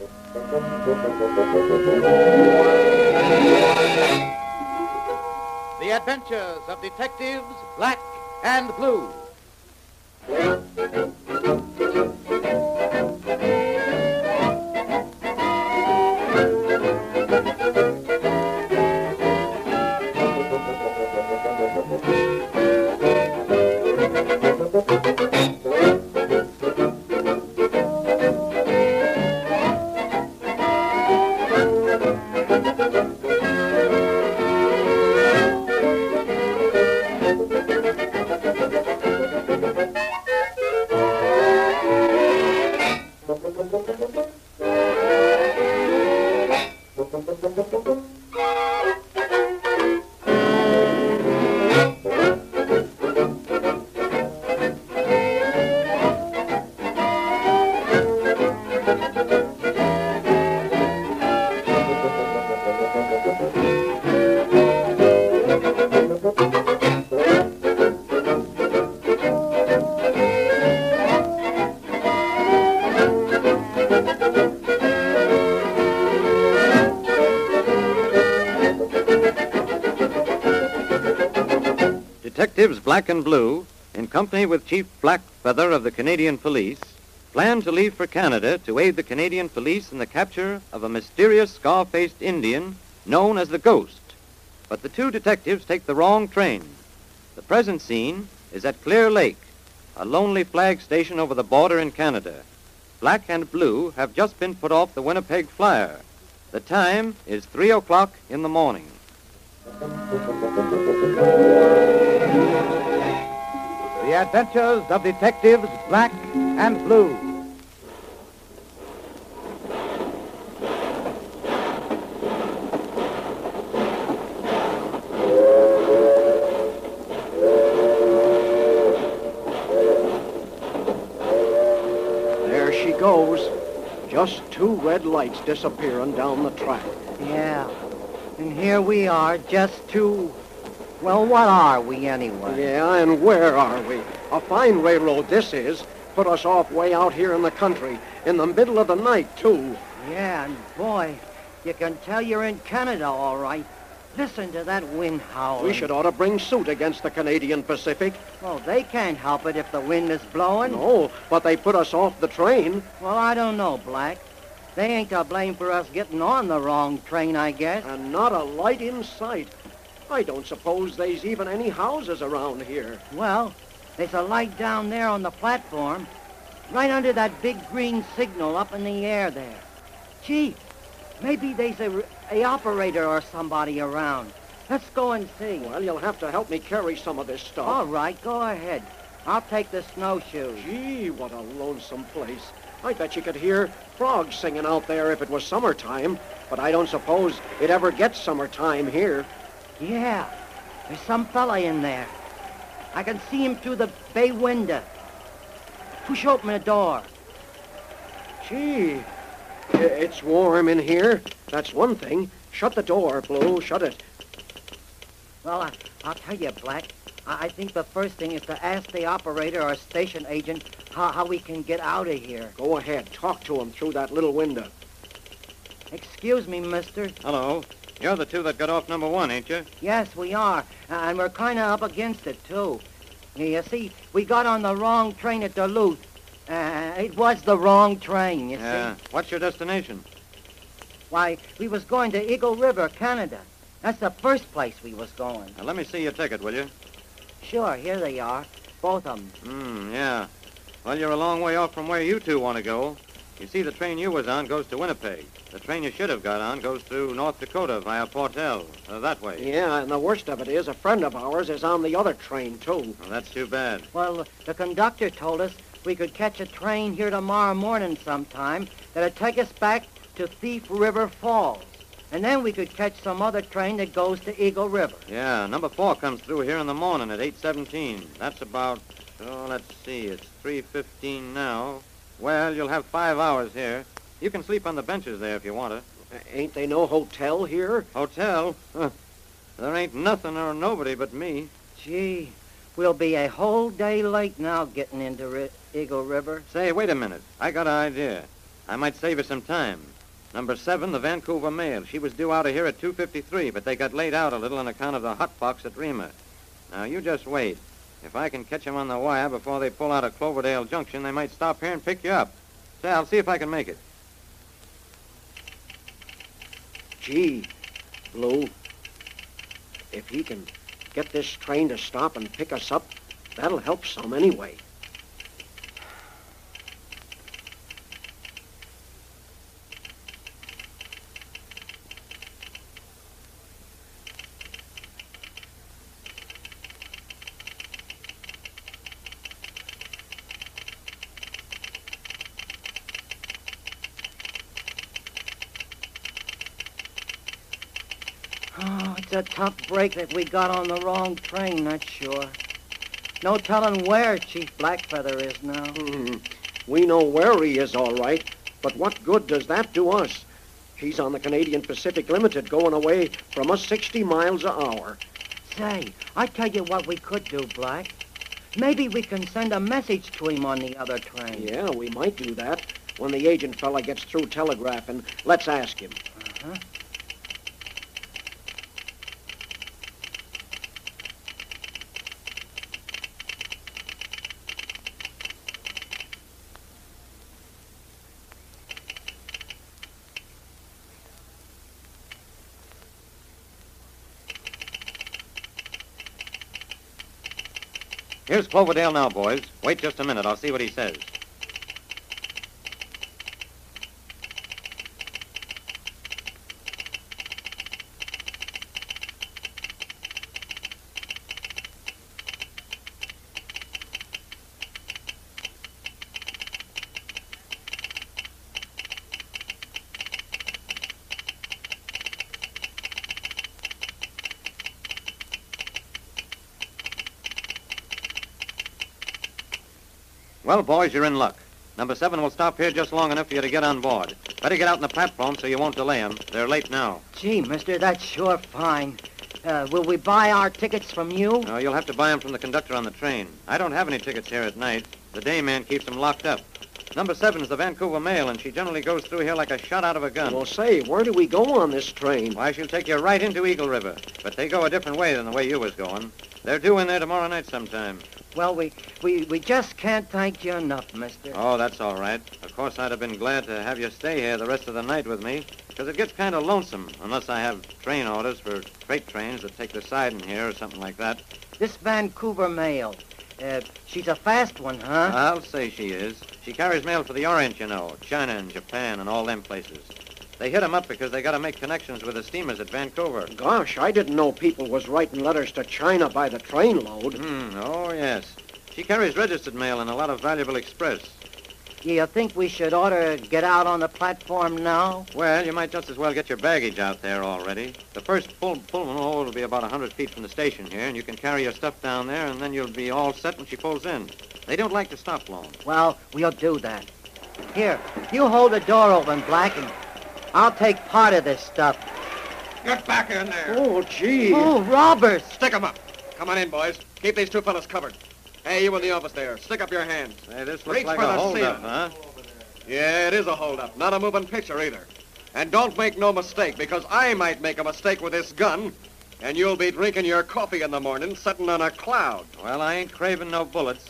The Adventures of Detectives Black and Blue. Detectives Black and Blue, in company with Chief Blackfeather of the Canadian Police, plan to leave for Canada to aid the Canadian Police in the capture of a mysterious scar-faced Indian known as the Ghost. But the two detectives take the wrong train. The present scene is at Clear Lake, a lonely flag station over the border in Canada. Black and Blue have just been put off the Winnipeg Flyer. The time is 3 o'clock in the morning. The Adventures of Detectives Black and Blue. There she goes. Just two red lights disappearing down the track. Yeah, and here we are, just two. Well, what are we anyway? Yeah, and where are we? A fine railroad this is. Put us off way out here in the country, in the middle of the night, too. Yeah, and boy, you can tell you're in Canada, all right. Listen to that wind howling. We should ought to bring suit against the Canadian Pacific. Well, they can't help it if the wind is blowing. No, but they put us off the train. Well, I don't know, Black. They ain't to blame for us getting on the wrong train, I guess. And not a light in sight. I don't suppose there's even any houses around here. Well, there's a light down there on the platform, right under that big green signal up in the air there. Gee, maybe there's a operator or somebody around. Let's go and see. Well, you'll have to help me carry some of this stuff. All right, go ahead. I'll take the snowshoes. Gee, what a lonesome place. I bet you could hear frogs singing out there if it was summertime, but I don't suppose it ever gets summertime here. Yeah, there's some fella in there. I can see him through the bay window. Push open the door. Gee, it's warm in here. That's one thing. Shut the door, Blue. Shut it. Well, I'll tell you, Black. I think the first thing is to ask the operator or station agent how we can get out of here. Go ahead. Talk to him through that little window. Excuse me, mister. Hello. You're the two that got off number one, ain't you? Yes, we are. And we're kind of up against it, too. You see, we got on the wrong train at Duluth. It was the wrong train, you see. What's your destination? Why, we was going to Eagle River, Canada. That's the first place we was going. Now, let me see your ticket, will you? Sure, here they are. Both of them. Yeah. Well, you're a long way off from where you two want to go. You see, the train you was on goes to Winnipeg. The train you should have got on goes through North Dakota via Portel, that way. Yeah, and the worst of it is a friend of ours is on the other train, too. Well, that's too bad. Well, the conductor told us we could catch a train here tomorrow morning sometime that'd take us back to Thief River Falls. And then we could catch some other train that goes to Eagle River. Yeah, number 4 comes through here in the morning at 8:17. That's about, let's see, it's 3:15 now. Well, you'll have 5 hours here. You can sleep on the benches there if you want to. Ain't they no hotel here? Hotel? Huh. There ain't nothing or nobody but me. Gee, we'll be a whole day late now getting into Eagle River. Say, wait a minute. I got an idea. I might save her some time. Number 7, the Vancouver mail. She was due out of here at 2:53, but they got laid out a little on account of the hot box at Rima. Now, you just wait. If I can catch them on the wire before they pull out of Cloverdale Junction, they might stop here and pick you up. Say, I'll see if I can make it. Gee, Blue, if he can get this train to stop and pick us up, that'll help some anyway. Oh, it's a tough break that we got on the wrong train, that's sure. No telling where Chief Blackfeather is now. We know where he is, all right, but what good does that do us? He's on the Canadian Pacific Limited, going away from us 60 miles an hour. Say, I tell you what we could do, Black. Maybe we can send a message to him on the other train. Yeah, we might do that when the agent fella gets through telegraphing. Let's ask him. Uh-huh. Here's Cloverdale now, boys. Wait just a minute. I'll see what he says. Well, boys, you're in luck. Number 7 will stop here just long enough for you to get on board. Better get out on the platform so you won't delay them. They're late now. Gee, mister, that's sure fine. Will we buy our tickets from you? No, you'll have to buy them from the conductor on the train. I don't have any tickets here at night. The day man keeps them locked up. Number 7's the Vancouver mail, and she generally goes through here like a shot out of a gun. Well, say, where do we go on this train? Why, she'll take you right into Eagle River. But they go a different way than the way you was going. They're due in there tomorrow night sometime. Well, we just can't thank you enough, mister. Oh, that's all right. Of course, I'd have been glad to have you stay here the rest of the night with me, because it gets kind of lonesome unless I have train orders for freight trains that take the siding here or something like that. This Vancouver mail, she's a fast one, huh? I'll say she is. She carries mail for the Orient, you know, China and Japan and all them places. They hit 'em up because they got to make connections with the steamers at Vancouver. Gosh, I didn't know people was writing letters to China by the trainload. Oh, yes. She carries registered mail and a lot of valuable express. Do you think we should oughta get out on the platform now? Well, you might just as well get your baggage out there already. The first Pullman hold will be about 100 feet from the station here, and you can carry your stuff down there, and then you'll be all set when she pulls in. They don't like to stop long. Well, we'll do that. Here, you hold the door open, Black, and I'll take part of this stuff. Get back in there. Oh, gee. Oh, robbers! Stick 'em up. Come on in, boys. Keep these two fellas covered. Hey, you in the office there. Stick up your hands. Hey, this looks Reach like for a the holdup, ceiling. huh? Yeah, it is a holdup. Not a moving picture either. And don't make no mistake, because I might make a mistake with this gun, and you'll be drinking your coffee in the morning, sitting on a cloud. Well, I ain't craving no bullets.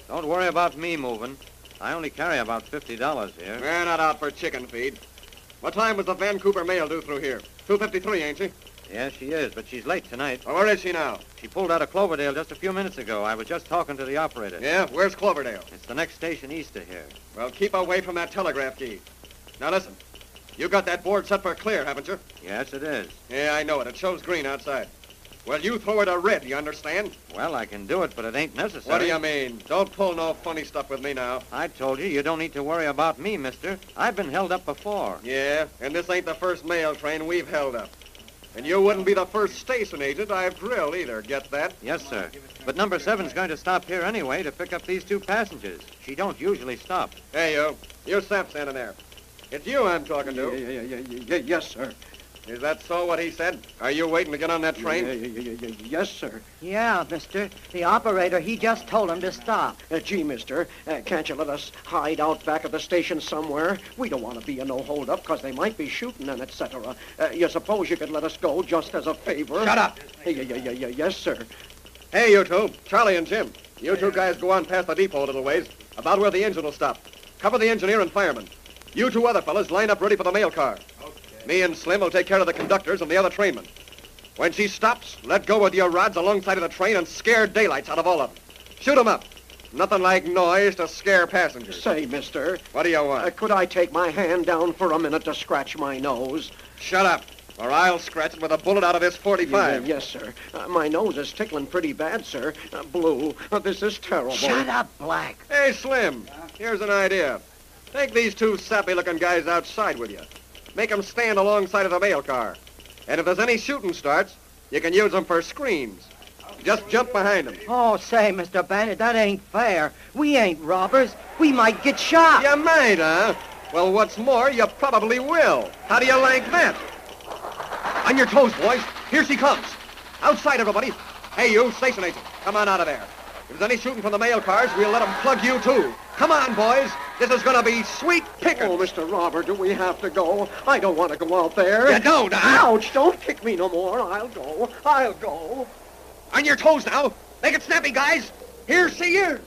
Don't worry about me moving. I only carry about $50 here. We're not out for chicken feed. What time was the Vancouver mail due through here? 2:53, ain't she? Yeah, she is, but she's late tonight. Well, where is she now? She pulled out of Cloverdale just a few minutes ago. I was just talking to the operator. Yeah, where's Cloverdale? It's the next station east of here. Well, keep away from that telegraph key. Now, listen. You got that board set for clear, haven't you? Yes, it is. Yeah, I know it. It shows green outside. Well, you throw it a red, you understand? Well, I can do it, but it ain't necessary. What do you mean? Don't pull no funny stuff with me now. I told you, you don't need to worry about me, mister. I've been held up before. Yeah, and this ain't the first mail train we've held up. And you wouldn't be the first station agent I've drilled either, get that? Yes, sir. But number 7's going to stop here anyway to pick up these two passengers. She don't usually stop. Hey, you. You Samp standing there. It's you I'm talking to. Yes, sir. Is that so, what he said? Are you waiting to get on that train? Yes, sir. Yeah, mister. The operator, he just told him to stop. Gee, mister, can't you let us hide out back of the station somewhere? We don't want to be a no hold-up because they might be shooting and etc. You suppose you could let us go just as a favor? Shut up! Yes, sir. Hey, you two, Charlie and Jim. You two guys go on past the depot a little ways, about where the engine will stop. Cover the engineer and fireman. You two other fellas line up ready for the mail car. Me and Slim will take care of the conductors and the other trainmen. When she stops, let go with your rods alongside of the train and scare daylights out of all of them. Shoot 'em up. Nothing like noise to scare passengers. Say, mister, What do you want? could I take my hand down for a minute to scratch my nose? Shut up, or I'll scratch it with a bullet out of this .45. Yes, sir. My nose is tickling pretty bad, sir. Blue, this is terrible. Shut up, Black. Hey, Slim, here's an idea. Take these two sappy-looking guys outside with you. Make them stand alongside of the mail car. And if there's any shooting starts, you can use them for screens. Just jump behind them. Oh, say, Mr. Bandit, that ain't fair. We ain't robbers. We might get shot. You might, huh? Well, what's more, you probably will. How do you like that? On your toes, boys. Here she comes. Outside, everybody. Hey, you, station agent. Come on out of there. If there's any shooting from the mail cars, we'll let them plug you, too. Come on, boys. This is going to be sweet picking. Oh, Mr. Robert, do we have to go? I don't want to go out there. You don't, huh? Ouch, don't kick me no more. I'll go. On your toes now. Make it snappy, guys. Here she is.